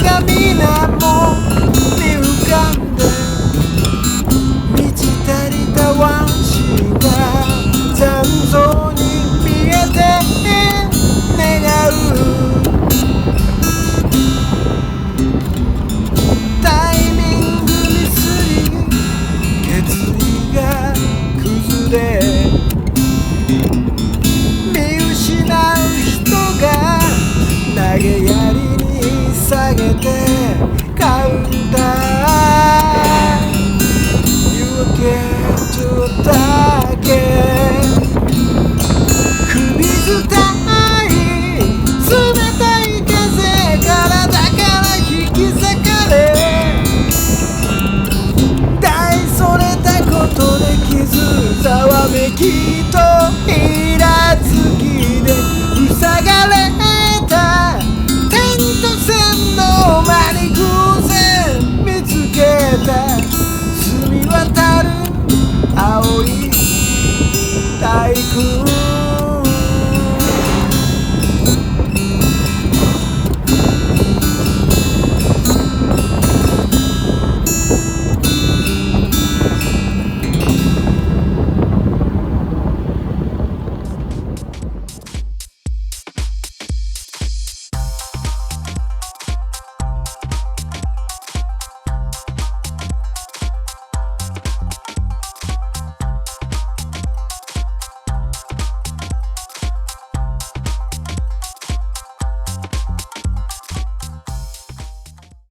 が水面に浮かんで満ち足りたワンシーンが残像に見えて願うタイミングミスり決意が崩れ見失う人が投げやりに下げてカウンター UMA-Giatles だけ首伝い冷たい風からだから引き裂かれ大それたことで傷ざわめきといら